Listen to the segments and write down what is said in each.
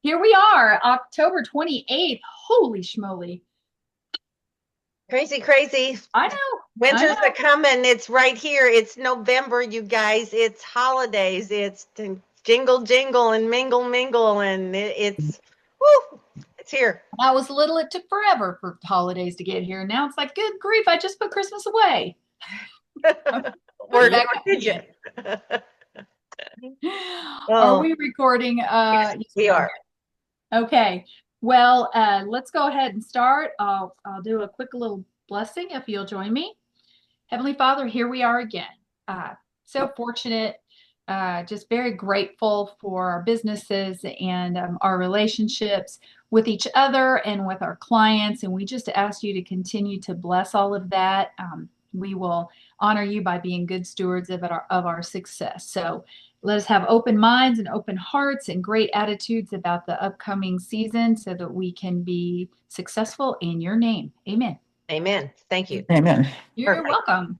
Here we are, October 28th. Holy schmoly. Crazy, crazy. I know. I Winter's a know. coming. It's right here. It's November, you guys. It's holidays. It's jingle, jingle, and mingle, mingle, and it's woo, it's here. I was little, it took forever for holidays to get here. Now it's like, good grief, I just put Christmas away. Put Or it back up did you? again. Are Oh, we recording? yes, Yes, we we are. are. Okay. Well, let's go ahead and start. I'll do a quick little blessing if you'll join me. Heavenly Father, here we are again. Uh, so fortunate, just very grateful for our businesses and our relationships with each other and with our clients. And we just ask you to continue to bless all of that. We will honor you by being good stewards of our success. So let us have open minds and open hearts and great attitudes about the upcoming season so that we can be successful in your name. Amen. Amen. Thank you. Amen. You're Perfect. welcome.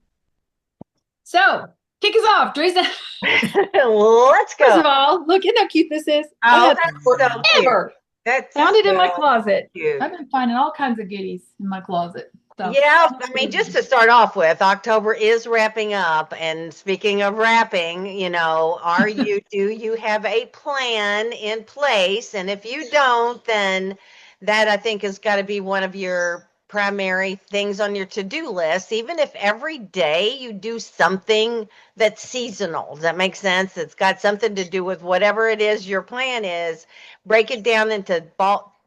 So, kick us off, Teresa. Let's First go. of all, look at how cute this is. I Oh, have that's so cute. never found That's it in my so closet. cute. I've been finding all kinds of goodies in my closet. So, Yeah, I mean, just to start off with, October is wrapping up. And speaking of wrapping, do you have a plan in place? And if you don't, then that I think has got to be one of your primary things on your to-do list. Even if every day you do something that's seasonal, does that make sense? It's got something to do with whatever it is your plan is. Break it down into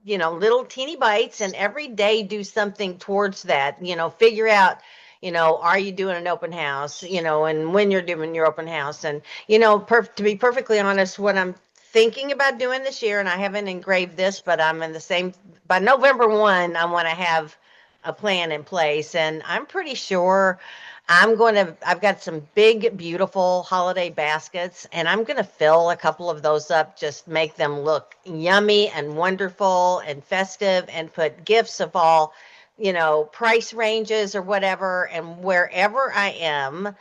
little teeny bites, and every day do something towards that. Figure out, are you doing an open house, and when you're doing your open house. And, to be perfectly honest, what I'm thinking about doing this year, and I haven't engraved this, but I'm in the same, by November 1, I want to have a plan in place. And I'm pretty sure I've got some big, beautiful holiday baskets, and I'm going to fill a couple of those up, just make them look yummy and wonderful and festive, and put gifts of all, price ranges or whatever. And wherever I am,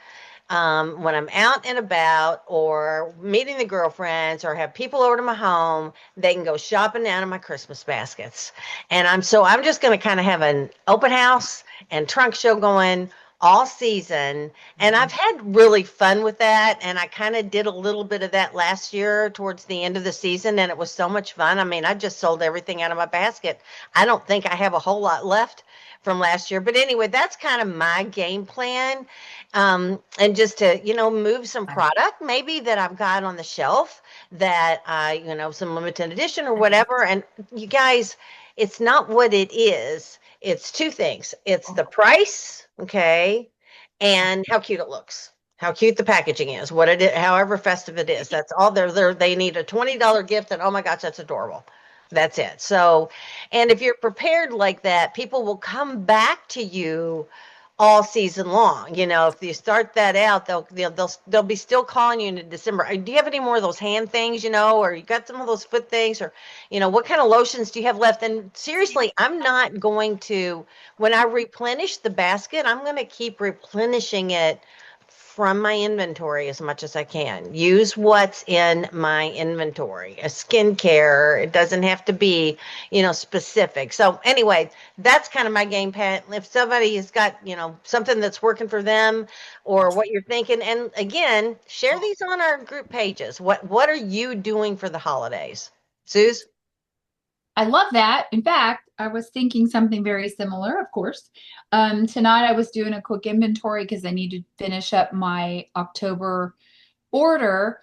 when I'm out and about or meeting the girlfriends or have people over to my home, they can go shopping out of my Christmas baskets. And I'm just going to kind of have an open house and trunk show going all season. And I've had really fun with that. And I kind of did a little bit of that last year towards the end of the season, and it was so much fun. I mean, I just sold everything out of my basket. I don't think I have a whole lot left from last year. But anyway, that's kind of my game plan. And just to, move some product maybe that I've got on the shelf that some limited edition or whatever. And you guys, it's not what it is. It's two things. It's the price, okay, and how cute it looks. How cute the packaging is, what it is, however festive it is. That's all they need a $20 gift, and oh my gosh, that's adorable. That's it. So, and if you're prepared like that, people will come back to you all season long. If you start that out, they'll be still calling you in December. Do you have any more of those hand things, or you got some of those foot things, or what kind of lotions do you have left? And seriously, I'm not going to, when I replenish the basket, I'm going to keep replenishing it from my inventory as much as I can. Use what's in my inventory. A skincare, it doesn't have to be, specific. So anyway, that's kind of my game plan. If somebody has got, something that's working for them or what you're thinking, and again, share these on our group pages. What are you doing for the holidays? Suze? I love that. In fact, I was thinking something very similar, of course. Tonight I was doing a quick inventory because I need to finish up my October order.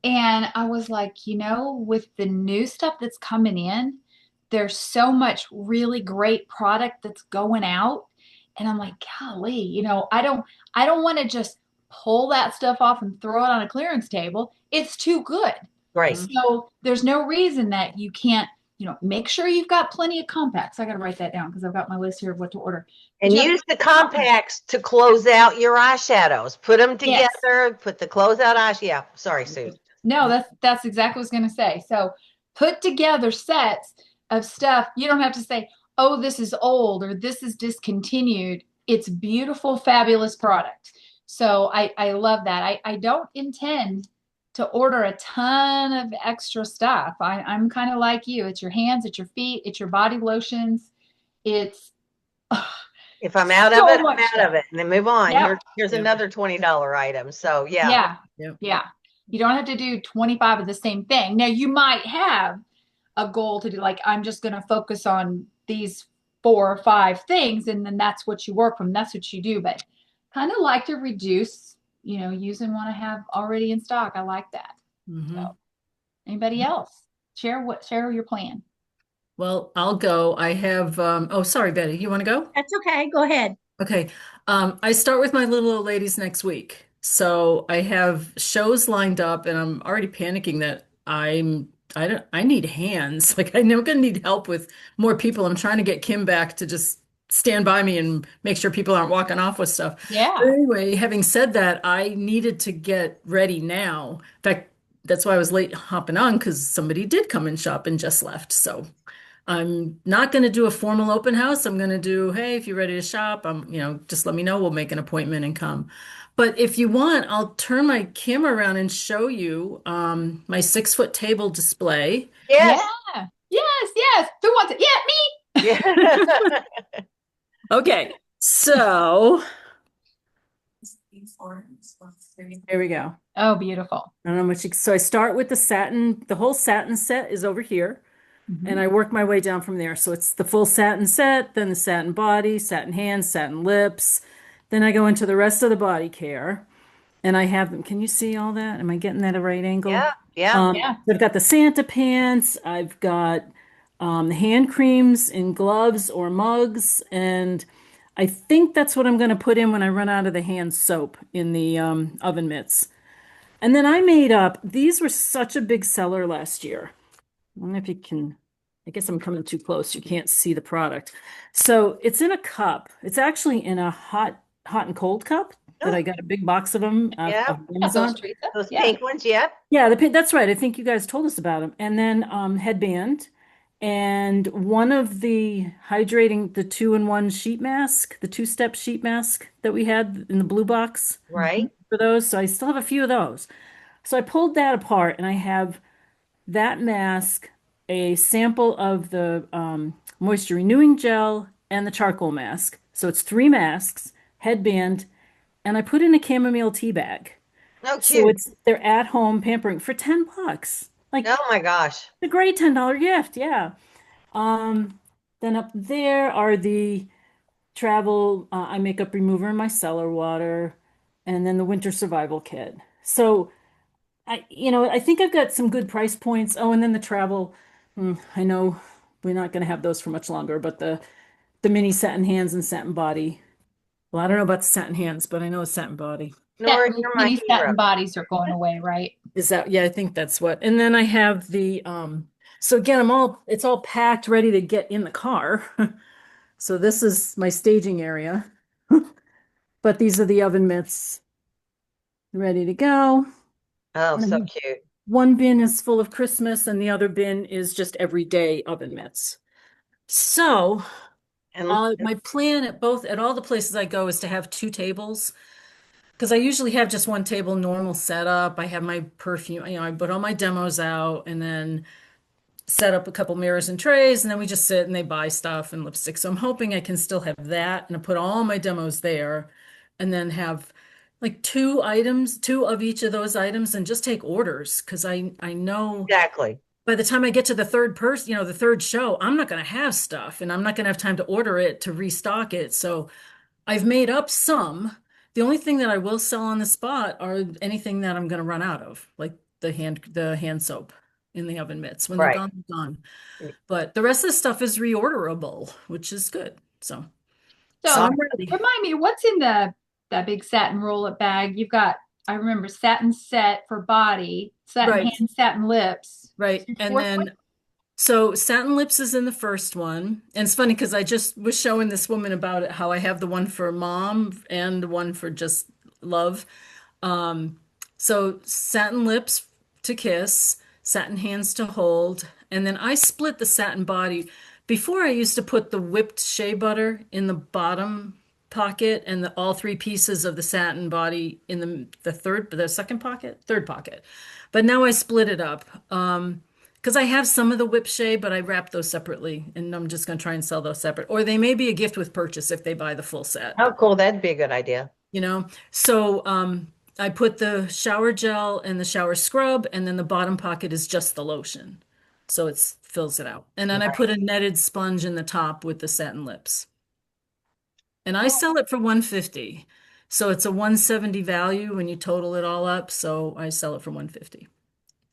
And I was like, with the new stuff that's coming in, there's so much really great product that's going out. And I'm like, golly, I don't want to just pull that stuff off and throw it on a clearance table. It's too good. Right. So there's no reason that you can't, make sure you've got plenty of compacts. I got to write that down because I've got my list here of what to order. But And you have use the compacts to close out your eyeshadows. Put them yes. together, put the closeout eyes. Yeah, sorry, Sue. No, that's exactly what I was going to say. So put together sets of stuff. You don't have to say, oh, this is old or this is discontinued. It's beautiful, fabulous product. So I love that. I don't intend to order a ton of extra stuff. I'm kind of like you. It's your hands, it's your feet, it's your body lotions. It's If I'm out of so it, much I'm out stuff. of it. And then move on. Yep. Here's Yep. another $20 item. So yeah. Yeah. Yep. Yeah. You don't have to do 25 of the same thing. Now, you might have a goal to do, like, I'm just going to focus on these 4 or 5 things, and then that's what you work from. That's what you do. But kind of like to reduce, using what I have already in stock. I like that. So, Hmm. anybody else? Share your plan. Well, I'll go. I have, oh, sorry, Betty, you want to go? That's okay. Go ahead. Okay. I start with my little old ladies next week. So I have shows lined up and I'm already panicking that I need hands. Like I know I'm gonna need help with more people. I'm trying to get Kim back to just stand by me and make sure people aren't walking off with stuff. But Yeah. anyway, having said that, I needed to get ready now. In fact, that's why I was late hopping on because somebody did come and shop and just left. So I'm not going to do a formal open house. I'm going to do, hey, if you're ready to shop, just let me know. We'll make an appointment and come. But if you want, I'll turn my camera around and show you my 6-foot table display. Yeah. Yes. Yes. Yes. Who wants it? Yeah, me. Yeah. Okay, so here we go. Oh, beautiful. I don't know much. So I start with the satin. The whole satin set is over here. And Mhm. I work my way down from there. So it's the full satin set, then the satin body, satin hands, satin lips. Then I go into the rest of the body care. And I have them. Can you see all that? Am I getting that at a right angle? Yeah. Yeah. Yeah. I've got the Santa pants. I've got hand creams in gloves or mugs. And I think that's what I'm going to put in when I run out of the hand soap in the oven mitts. And then I made up, these were such a big seller last year. I don't know if you can, I guess I'm coming too close. You can't see the product. So it's in a cup. It's actually in a hot and cold cup that Oh, I got a big box of them yeah. off Got those, Amazon. Teresa. Those Yeah. pink ones. Yep. Yeah, that's right. I think you guys told us about them. And then headband and one of the hydrating, the 2-in-1 sheet mask, the 2-step sheet mask that we had in the blue box Mhm. Right. for those. So I still have a few of those. So I pulled that apart and I have that mask, a sample of the moisture renewing gel, and the charcoal mask. So it's 3 masks, headband, and I put in a chamomile tea bag. Oh, So cute. they're at home pampering for $10. Like Oh my gosh. a great $10 gift, yeah. Um, then up there are the travel eye makeup remover and micellar water, and then the winter survival kit. So I think I've got some good price points. Oh, and then the travel. I know we're not going to have those for much longer, but the mini satin hands and satin body. Well, I don't know about the satin hands, but I know a satin body. Nora, you're my Mini hero. satin bodies are going away, right? Is that, yeah, I think that's what. And then I have the so again, it's all packed, ready to get in the car. So this is my staging area. But these are the oven mitts ready to go. Oh, And I so have cute. one bin is full of Christmas and the other bin is just everyday oven mitts. So, And my plan at all the places I go is to have 2 tables because I usually have just one table normal setup. I have my perfume, I put all my demos out and then set up a couple mirrors and trays and then we just sit and they buy stuff and lipstick. So I'm hoping I can still have that and I put all my demos there and then have like 2 items, 2 of each of those items and just take orders because I know exactly. by the time I get to the third person, the third show, I'm not going to have stuff and I'm not going to have time to order it to restock it. So I've made up some. The only thing that I will sell on the spot are anything that I'm going to run out of, like the hand soap in the oven mitts. When they're Right. gone, they're gone. But the rest of the stuff is reorderable, which is good. So So I'm ready. remind me, what's in that big satin roll-up bag? You've got, I remember, satin set for body, satin Right, hand, satin lips. right. Your And fourth one? then so satin lips is in the first one. And it's funny because I just was showing this woman about it, how I have the one for mom and the one for just love. Um, so satin lips to kiss, satin hands to hold, and then I split the satin body. Before I used to put the whipped shea butter in the bottom pocket and all three pieces of the satin body in the second pocket, third pocket. But now I split it up. Because I have some of the whip shea, but I wrap those separately, and I'm just going to try and sell those separate. Or they may be a gift with purchase if they buy the full set, Oh, cool. That'd be a good idea. you know? So I put the shower gel and the shower scrub, and then the bottom pocket is just the lotion. So it fills it out. And then I put a Nice. netted sponge in the top with the satin lips. And I Oh, sell it for 150. So it's a 170 value when you total it all up. So I sell it for 150.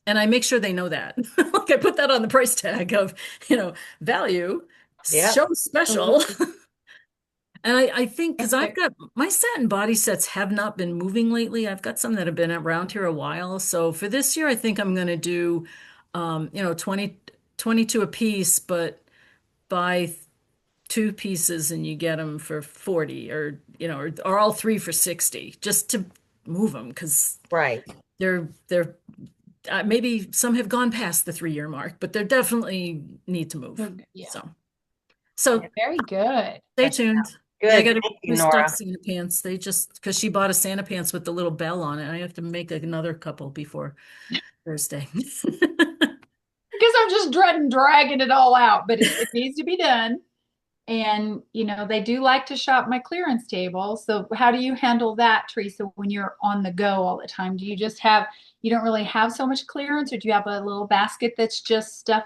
And I make sure they know that. Like I put that on the price tag of, value, yeah. show special. And I think because I've Okay. got my satin body sets have not been moving lately. I've got some that have been around here a while. So for this year, I think I'm going to do, 20, 22 a piece, but buy two pieces and you get them for 40 or all three for 60 just to move them because Right. they're maybe some have gone past the 3 year mark, but they definitely need to move. Yeah. So Very good. stay That's tuned. Yeah, I good. got to Thank you, restock Nora. Santa pants. They just because she bought a Santa pants with the little bell on it. I have to make another couple before Thursday. Because I'm just dreading dragging it all out, but it needs to be done. And, they do like to shop my clearance table. So how do you handle that, Teresa, when you're on the go all the time? You don't really have so much clearance, or do you have a little basket that's just stuff,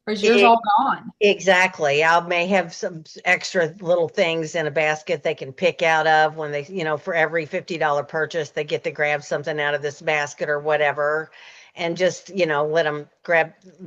or is yours all gone? Exactly. I may have some extra little things in a basket they can pick out of when they, for every $50 purchase, they get to grab something out of this basket or whatever. And just, let them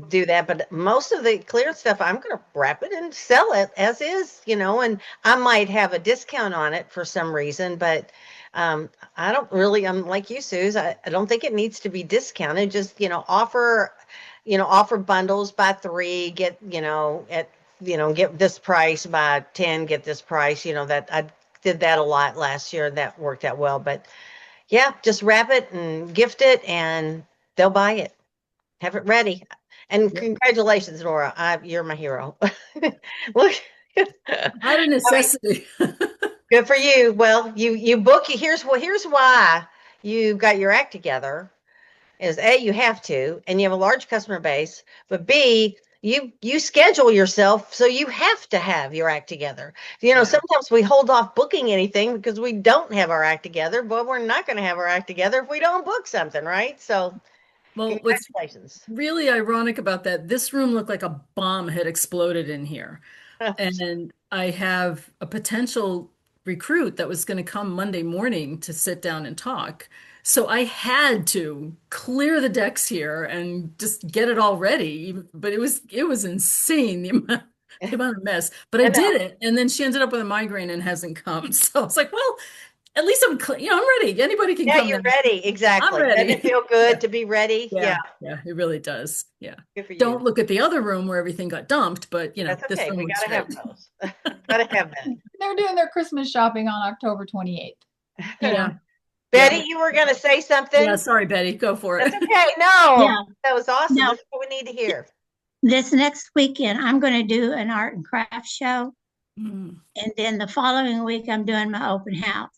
do that. But most of the clear stuff, I'm going to wrap it and sell it as is, and I might have a discount on it for some reason, but I don't really, I'm like you, Suze, I don't think it needs to be discounted. Just, offer bundles, buy three, get, get this price, buy 10, get this price, that I did that a lot last year. That worked out well. But yeah, just wrap it and gift it and they'll buy it. Have it ready. And Yep. congratulations, Laura. You're my hero. Look, I Out of mean, necessity. good for you. Well, you book. Here's why you got your act together is A, you have to, and you have a large customer base, but B, you schedule yourself so you have to have your act together. Yeah. Sometimes we hold off booking anything because we don't have our act together, but we're not going to have our act together if we don't book something, right? So Well, what's congratulations. really ironic about that, this room looked like a bomb had exploded in here. And I have a potential recruit that was going to come Monday morning to sit down and talk. So I had to clear the decks here and just get it all ready. But it was insane the amount of mess. But I I know. did it. And then she ended up with a migraine and hasn't come. So it's like, well, at least I'm ready. Anybody can Yeah, come you're now. ready. I'm Exactly. Doesn't it ready. feel Yeah. good to be ready? Yeah, Yeah, yeah, it really does. Yeah. good for you. Don't look at the other room where everything got dumped, but That's this okay. room We looks gotta have great. those. Gotta have They're doing their Christmas shopping on October 28th. that. Yeah, Betty, yeah. you were gonna say Yeah, something? sorry, Betty, go for That's it. okay. No, Yeah, that was awesome. no, This is what we need to hear. this next weekend I'm going to do an art and craft show. Mm. And then the following week I'm doing my open house.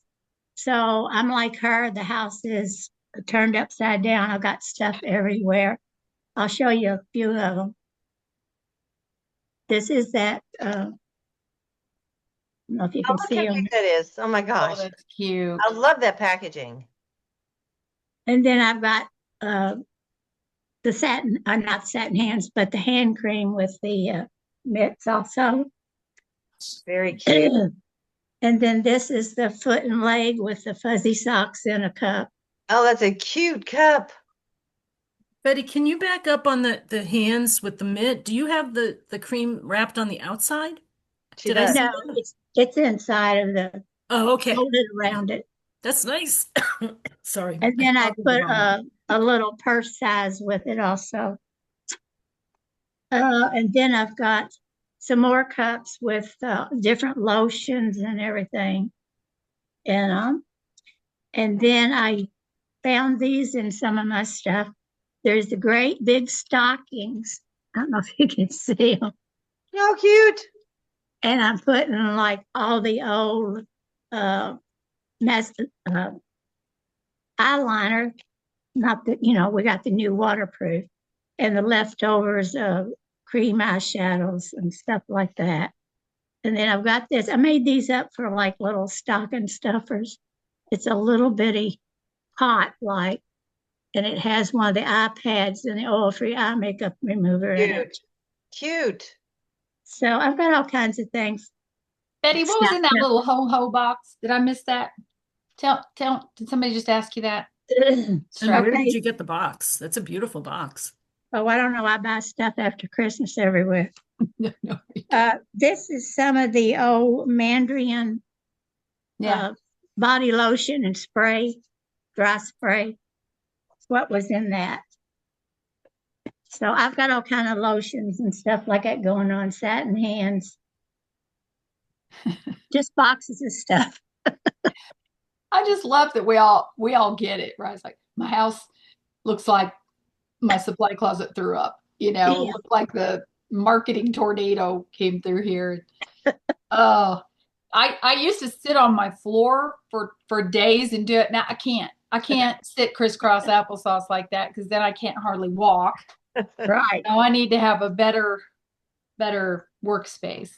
So I'm like her, the house is turned upside down. I've got stuff everywhere. I'll show you a few of them. This is that, I don't know if you Oh, can look how see them. cute that is. Oh my Oh, gosh. that's cute. I love that packaging. And then I've got the satin, not satin hands, but the hand cream with the mitts also. Very cute. And then this is the foot and leg with the fuzzy socks in a cup. Oh, that's a cute cup. Betty, can you back up on the hands with the mitt? Do you have the cream wrapped on the outside? She Did I does. see No, that? it's inside of the Oh, okay. folded around it. That's nice. Sorry, And I then I toggled the put wrong way. a little purse size with it also. And then I've got some more cups with different lotions and everything in them. And then I found these in some of my stuff. There's the great big stockings. I don't know if you can see them. Oh, cute. And I'm putting like all the old uh, mas- uh, eyeliner, not the, you know, we got the new waterproof, and the leftovers of cream eyeshadows and stuff like that. And then I've got this, I made these up for like little stocking stuffers. It's a little bitty pot like, and it has one of the eye pads and the oil-free eye makeup remover in it. Cute. Cute. So I've got all kinds of things. Betty, what was in that Snap, little ho-ho box? Did I miss that? Did somebody just ask you that? And where did Okay. you get the box? That's a beautiful box. Oh, I don't know. I buy stuff after Christmas everywhere. No, no. This is some of the old Mandarin Yeah. body lotion and spray, dry spray. What was in that? So I've got all kind of lotions and stuff like that going on, satin hands, just boxes of stuff. I just love that we all get it, right? It's like my house looks like my supply closet threw up, Yeah. looked like the marketing tornado came through here. Oh, I used to sit on my floor for days and do it. Now I can't. I can't sit crisscross applesauce like that because then I can't hardly walk. Right. Now I need to have a better workspace.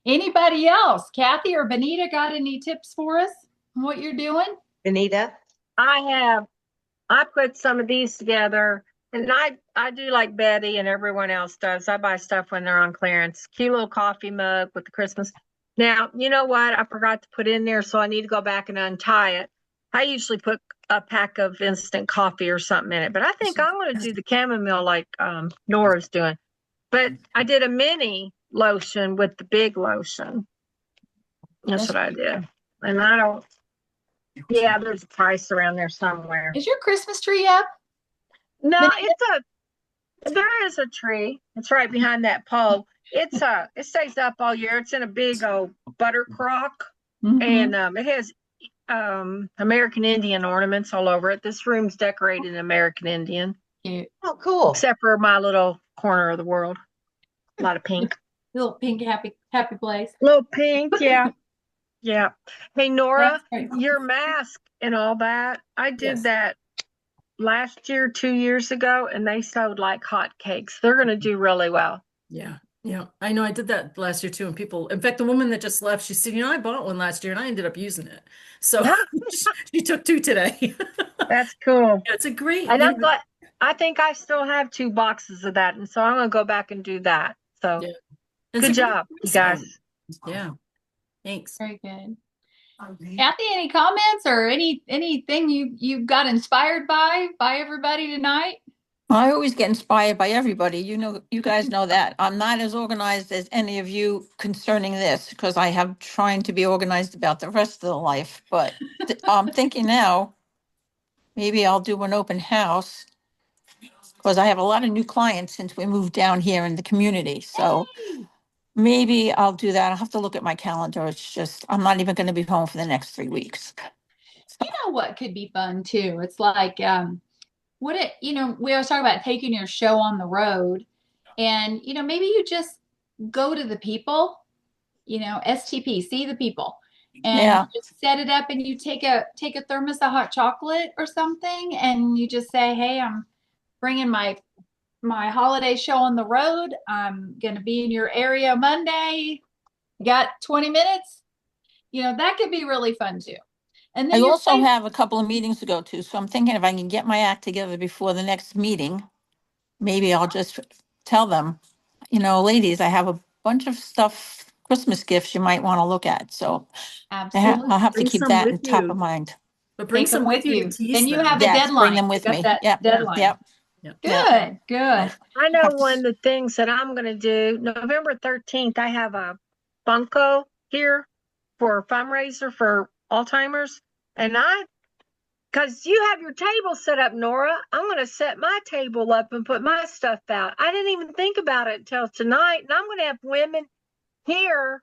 Anybody else? Kathy or Benita got any tips for us on what you're doing? Benita? I put some of these together, and I do like Betty and everyone else does. I buy stuff when they're on clearance. Cute little coffee mug with the Christmas. Now, you know what? I forgot to put in there, so I need to go back and untie it. I usually put a pack of instant coffee or something in it, but I think I'm going to do the chamomile like Nora's doing. But I did a mini lotion with the big lotion. That's what I did. And I don't, yeah, there's a price around there somewhere. Is your Christmas tree up? No, Benita? there is a tree. It's right behind that pole. It stays up all year. It's in a big old butter crock, Mhm. and it has American Indian ornaments all over it. This room's decorated in American Indian, Cute. Oh, cool. except for my little corner of the world. A lot of pink. Little pink happy place. Little pink, yeah. Yeah. Hey, Nora, That's great. your mask and all that, I did Yes. that last year, 2 years ago, and they sold like hotcakes. They're going to do really well. Yeah. Yeah. I know I did that last year too. And people, in fact, the woman that just left, she said, I bought one last year and I ended up using it. So she took two today. That's cool. It's a great, And I think I still have 2 boxes of that, and so I'm going to go back and do that. So Yeah. It's a good great job, you choice. guys. Yeah. Thanks. Very good. Kathy, any comments or anything you got inspired by everybody tonight? I always get inspired by everybody. You guys know that. I'm not as organized as any of you concerning this because I have trying to be organized about the rest of the life. But I'm thinking now, maybe I'll do an open house because I have a lot of new clients since we moved down here in the community. So maybe I'll do that. I'll have to look at my calendar. It's just, I'm not even going to be home for the next 3 weeks. You know what could be fun too? It's like we always talk about taking your show on the road and maybe you just go to the people, STP, see the people, and Yeah. just set it up and you take a thermos of hot chocolate or something and you just say, hey, I'm bringing my holiday show on the road. I'm going to be in your area Monday. You got 20 minutes? That could be really fun too. And then I you're also saying, have a couple of meetings to go to, so I'm thinking if I can get my act together before the next meeting, maybe I'll just tell them, ladies, I have a bunch of stuff, Christmas gifts you might want to look at. So absolutely. I'll have to Bring keep some that with in top you. of mind. But bring Take them some with with you to you. tease And you them. have a Yes, bring deadline. them with You got me. that Yep, deadline. yep, Yep. yep. Good. I know one of the things that I'm going to do November 13th. I have a bunko here for a fundraiser for Alzheimer's, and because you have your table set up, Nora, I'm going to set my table up and put my stuff out. I didn't even think about it until tonight, and I'm going to have women here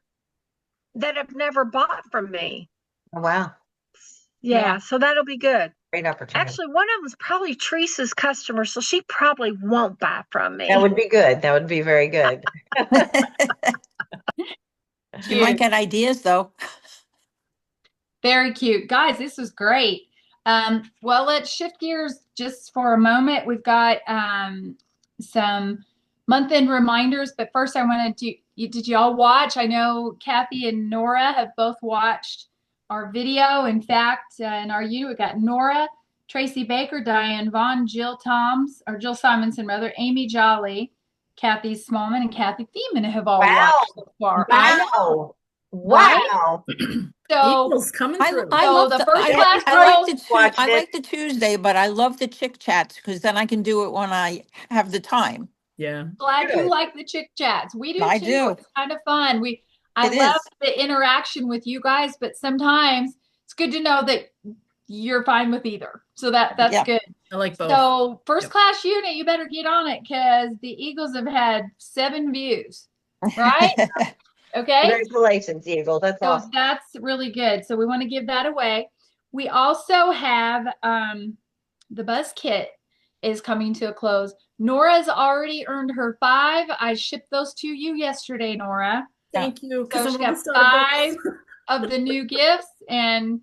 that have never bought from me. Oh, wow. Yeah, so that'll be good. Great opportunity. Actually, one of them is probably Teresa's customer, so she probably won't buy from me. That would be good. That would be very good. You might get ideas though. Very cute. Guys, this was great. Well, let's shift gears just for a moment. We've got some month-end reminders, but first I wanted to, did you all watch? I know Kathy and Nora have both watched our video. In fact, in our U, we got Nora, Tracy Baker, Diane Vaughn, Jill Toms, or Jill Simonson rather, Amy Jolly, Kathy Smallman, and Kathy Thiemann have all Wow. watched so far. I know, right? Wow. So Eagles coming I, through. I So love the the first I, class I like girls, Watched I it. like the Tuesday, but I love the chick chats because then I can do it when I have the time. Yeah. glad you Good. like the chick chats. We do I too. do. It's kind of fun. I It love is. the interaction with you guys, but sometimes it's good to know that you're fine with either. So that's Yeah. good. I like both. So first Yep. class unit, you better get on it because the Eagles have had 7 views, right? Okay. Congratulations, Eagle. That's So awesome. that's really good. So we want to give that away. We also have the Buzz Kit is coming to a close. Nora's already earned her 5. I shipped those to you yesterday, Nora. Thank you, because So I'm she on got the five Starbucks. of the new gifts and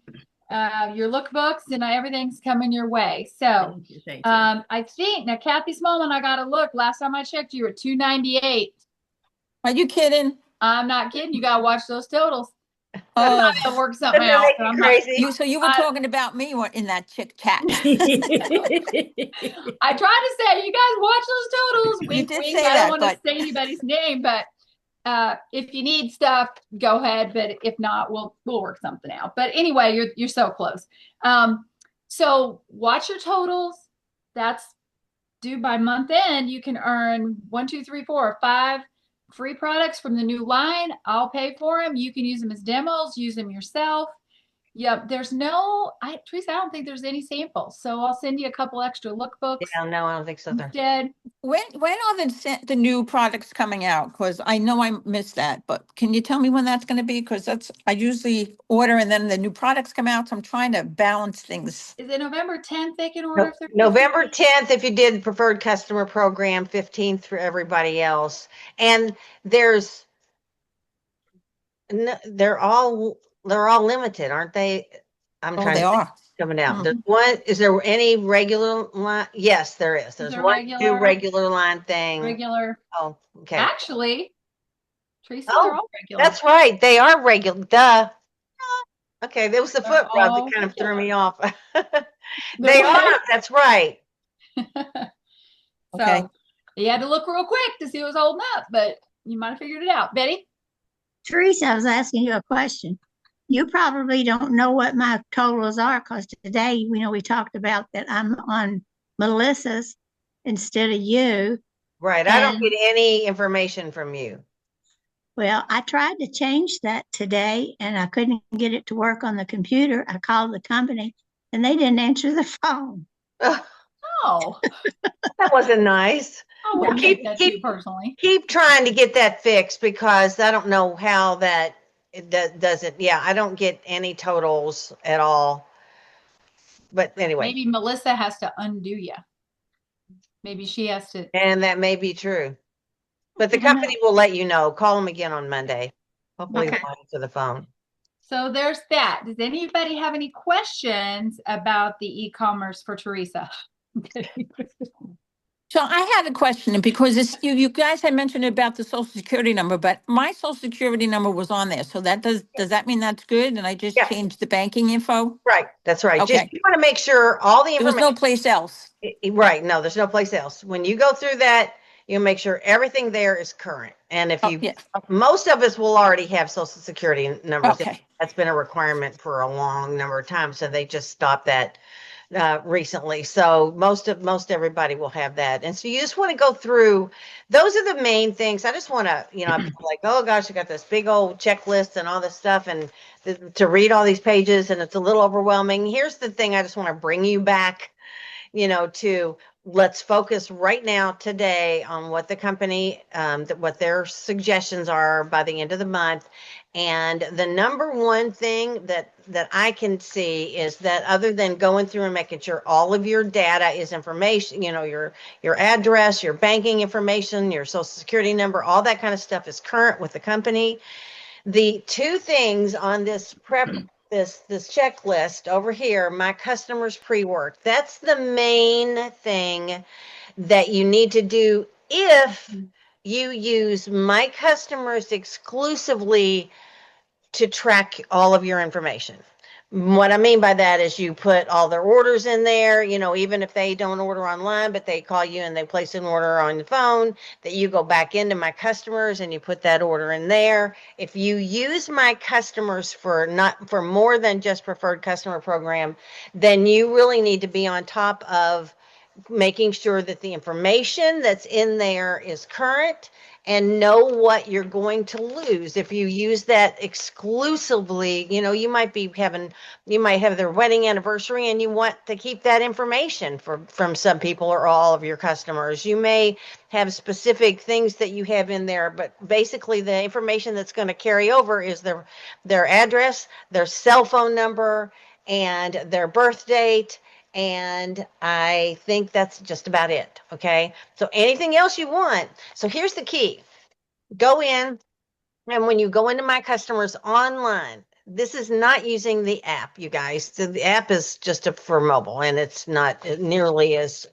your lookbooks and everything's coming your way. So Thank you. Thank you. I think now Kathy Smallman, I got to look. Last time I checked, you were 298. Are you kidding? I'm not kidding. You got to watch those totals. Oh, I'll work something Doesn't it out. make But you I'm not. crazy? so you were talking about me in that chick chat. I tried to say, you guys watch those totals. You Wink, did wink. say I don't that, want to but say anybody's name, but if you need stuff, go ahead. But if not, we'll work something out. But anyway, you're so close. So watch your totals. That's due by month end. You can earn 1, 2, 3, 4, 5 free products from the new line. I'll pay for them. You can use them as demos. Use them yourself. Yep, there's no, Teresa, I don't think there's any samples. So I'll send you a couple extra lookbooks Yeah, no, I don't think so. instead. when are the new products coming out? Because I know I missed that, but can you tell me when that's going to be? Because I usually order and then the new products come out. So I'm trying to balance things. Is it November 10th they can order if they're November 10th, if you did preferred customer program, 15th for everybody else. And there's, they're all limited, aren't they? I'm Oh, trying they to think are. coming out. Hmm. There's one, is there any regular line? Yes, there is. There's there one new regular line thing. regular? Oh, okay. Actually, Teresa, they're Oh, all regular. that's right. They are regular. Duh. Okay, that was the They're foot rub that all kind of threw regular. me off. The They what? are. That's right. So Okay. you had to look real quick to see what was holding up, but you might have figured it out. Betty? Teresa, I was asking you a question. You probably don't know what my totals are because today, we talked about that I'm on Melissa's instead of you. Right. I don't And get any information from you. well, I tried to change that today and I couldn't get it to work on the computer. I called the company and they didn't answer the phone. Ugh, Oh, that wasn't nice. I Well, wouldn't take that too personally. keep trying to get that fixed because I don't know how that doesn't. Yeah, I don't get any totals at all. But anyway, Maybe Melissa has to undo you. Maybe she has to. and that may be true. But the I don't know. company will let you know. Call them again on Monday. Hopefully, Okay. they'll answer the phone. So there's that. Does anybody have any questions about the e-commerce for Teresa? So I had a question because you guys had mentioned about the social security number, but my social security number was on there. So does that mean that's good? And I just Yeah. changed the banking info? Right. That's right. Just Okay. you want to make sure all the There was information. no place else. Right. No, there's no place else. When you go through that, you make sure everything there is current. And if Oh, you, yeah. most of us will already have social security numbers. Okay. That's been a requirement for a long number of times. So they just stopped that recently. So most everybody will have that. And so you just want to go through, those are the main things. I just want to, I'm like, oh gosh, I got this big old checklist and all this stuff and to read all these pages and it's a little overwhelming. Here's the thing. I just want to bring you back, to let's focus right now today on what the company, what their suggestions are by the end of the month. And the number one thing that I can see is that other than going through and making sure all of your data is information, your address, your banking information, your social security number, all that kind of stuff is current with the company. The two things on this prep this checklist over here, my customers pre-work. That's the main thing that you need to do if you use my customers exclusively to track all of your information. What I mean by that is you put all their orders in there, even if they don't order online, but they call you and they place an order on the phone, that you go back into my customers and you put that order in there. If you use my customers for not for more than just preferred customer program, then you really need to be on top of making sure that the information that's in there is current and know what you're going to lose if you use that exclusively. You might have their wedding anniversary and you want to keep that information from some people or all of your customers. You may have specific things that you have in there, but basically the information that's going to carry over is their address, their cell phone number, and their birth date. And I think that's just about it. Okay. So anything else you want. So here's the key. Go in, and when you go into my customers online, this is not using the app, you guys. So the app is just for mobile, and it's not nearly as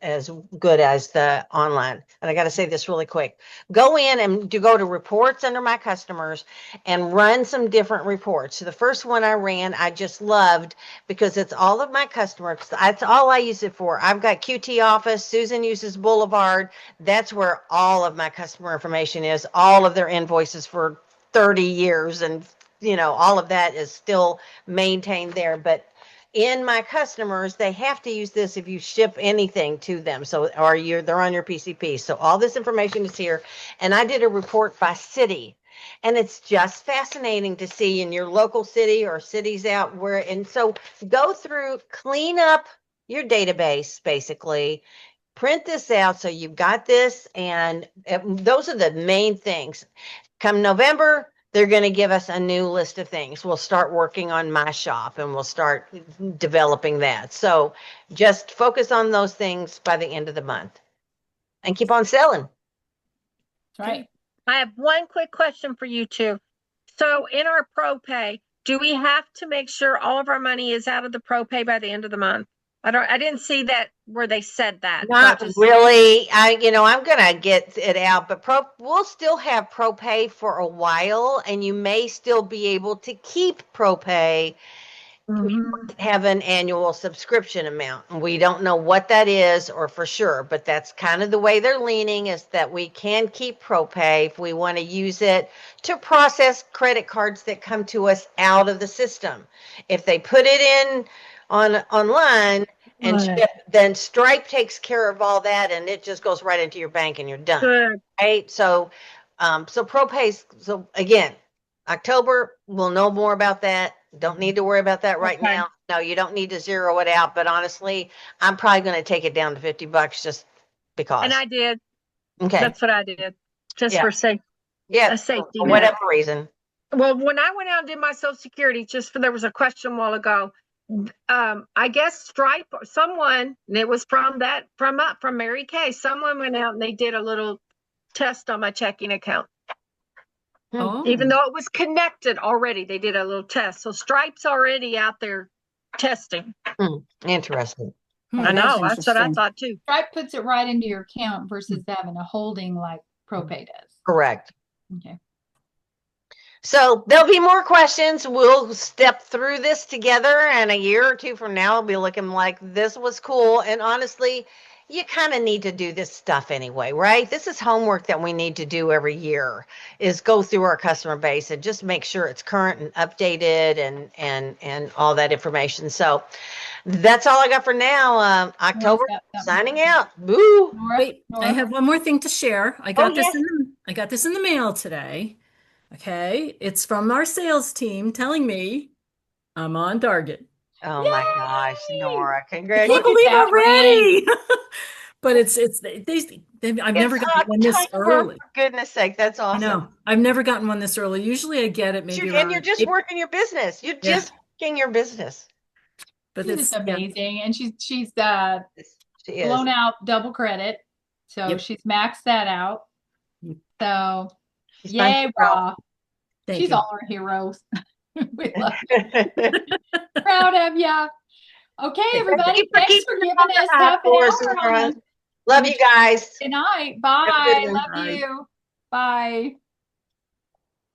good as the online. And I got to say this really quick. Go in and go to reports under my customers and run some different reports. So the first one I ran, I just loved because it's all of my customers. That's all I use it for. I've got QT Office. Susan uses Boulevard. That's where all of my customer information is, all of their invoices for 30 years, and all of that is still maintained there. But in my customers, they have to use this if you ship anything to them. So they're on your PCP. So all this information is here. And I did a report by city. And it's just fascinating to see in your local city or cities out where. And so go through, clean up your database, basically. Print this out so you've got this. And those are the main things. Come November, they're going to give us a new list of things. We'll start working on my shop and we'll start developing that. So just focus on those things by the end of the month and keep on selling. That's right. I have one quick question for you two. So in our pro pay, do we have to make sure all of our money is out of the pro pay by the end of the month? I didn't see that where they said that. Not really. I'm going to get it out, but we'll still have ProPay for a while, and you may still be able to keep ProPay. We have an annual subscription amount, and we don't know what that is or for sure, but that's kind of the way they're leaning, is that we can keep ProPay if we want to use it to process credit cards that come to us out of the system. If they put it in online and ship, then Stripe takes care of all that, and it just goes right into your bank and you're done. Good. Right? So ProPay. So again, October, we'll know more about that. Don't need to worry about that right now. No, you don't need to zero it out. But honestly, I'm probably going to take it down to $50 just because. And I did. Okay. That's what I did, just for safety. Yeah. A safety For net. whatever reason. Well, when I went out and did my Social Security, there was a question a while ago. I guess Stripe or someone, and it was from Mary Kay. Someone went out and they did a little test on my checking account. Oh. Even though it was connected already, they did a little test. So Stripe's already out there testing. Interesting. I know. That's what I thought too. Stripe puts it right into your account versus having a holding like ProPay does. Correct. Okay. So there'll be more questions. We'll step through this together, and a year or two from now, it'll be looking like this was cool. And honestly, you kind of need to do this stuff anyway, right? This is homework that we need to do every year, is go through our customer base and just make sure it's current and updated and all that information. So that's all I got for now. October, signing out. Boo. Wait, I have one more thing to share. I got yes. I got this in the mail today. Okay, it's from our sales team telling me I'm on target. Oh Yay! my gosh, Nora, I can't congratulations. believe I'm ready. But I've never gotten one this early. For goodness sake, that's awesome. I know. I've never gotten one this early. Usually I get it maybe And you're just working your business. You're just working your business. But it's amazing. And she's She is. blown out double credit. So she's maxed that out. So yay, Raw. She's all our heroes. We love you. Proud of you. Okay, everybody. Keep Thanks for giving us up half an for us, hour Laura. on Love you guys. the night. Have a good Bye. one. Love Bye. you. Bye.